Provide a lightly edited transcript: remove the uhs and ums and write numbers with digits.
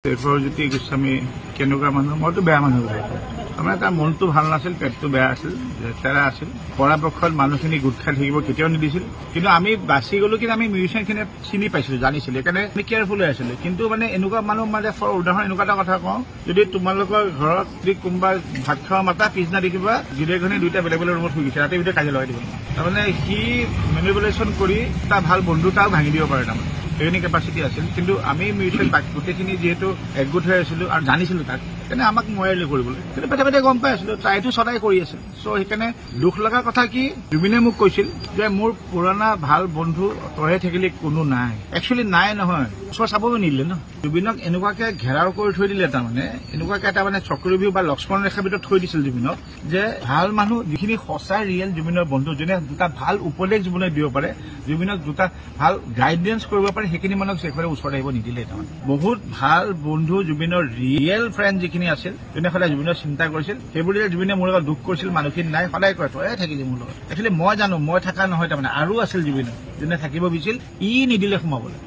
দেৱজ্যোতি গোস্বামী কেনেকুৱা মানুহ মইতো বেয়া মানুহ বুলি তাৰমানে তাৰ মনটো ভাল নাছিল, পেটটো বেয়া আছিল, লেতেৰা আছিল, পৰাপক্ষত মানুহখিনি গোট খাই থাকিব কেতিয়াও নিদিছিল। কিন্তু আমি বাচি গলো, কিন্তু আমি মিউজিচিয়ানখিনি চিনি পাইছিলো, জানিছিলো, সেইকাৰণে আমি কেয়াৰফুল হৈ আছিলো। কিন্তু মানে এনেকুৱা মানুহ মানে ফৰ উদাহৰণ এনেকুৱা এটা কথা কওঁ, যদি তোমালোকৰ ঘৰত যদি কোনোবা ভাত খাওয়া মাতা পিছদিনা দেখিবা গিৰিয়েকজনী দুইটা বেলেগ বেলেগ ৰুমত শুই গৈছে, ৰাতিৰ ভিতৰত কাজিয়া লগাই দিব। তাৰমানে সি মেনিপুলেশ্যন কৰি তাৰ ভাল বন্ধুতাও ভাঙি দিব পাৰে তাৰমানে সেইখিনি কেপাচিটি আছিল। কিন্তু আমি মিউচুৱেল গোটেইখিনি যিহেতু একগোট হৈ আছিলো আৰু জানিছিলো তাক, সেইকাৰণে আমাক ময়াৰলি কৰিবলৈ কিন্তু পেটে পেটে গম পাই আছিলো, ট্ৰাইটো সদায় কৰি আছিল। চ' সেইকাৰণে দুখ লগা কথা কি, জুবিনে মোক কৈছিল যে মোৰ পুৰণা ভাল বন্ধু তইহে থাকিলে কোনো নাই। একচুৱেলি নাই নহয়, ওচৰ চাবও নিদিলে ন। জুবিনক এনেকুৱাকে ঘেৰাও কৰি থৈ দিলে, তাৰমানে এনেকুৱাকে এটা মানে চক্ৰব্যূহ বা লক্ষ্মণ ৰেখাৰ ভিতৰত থৈ দিছিল জুবিনক, যে ভাল মানুহ যিখিনি সঁচাই ৰিয়েল জুবিনৰ বন্ধু, যোনে দুটা ভাল উপদেশ জীৱনত দিব পাৰে, জুবিনক দুটা ভাল গাইডেন্স কৰিব পাৰে, সেইখিনি মানুহক সেইফালে ওচৰত আহিব নিদিলে। তাৰমানে বহুত ভাল বন্ধু জুবিনৰ ৰিয়েল ফ্ৰেণ্ড যিখিনি আছিল, যোনে সদায় জুবিনৰ চিন্তা কৰিছিল, সেইবোৰ জুবিনে মোৰ লগত দুখ কৰিছিল, মানুহখিনি নাই, সদায় কয় তয়ে থাকিলি মোৰ লগত। একচুৱেলি মই জানো মই থকা নহয়, তাৰমানে আৰু আছিল জুবিনৰ যোনে থাকিব বিচাৰিছিল, ই নিদিলে সোমাবলৈ।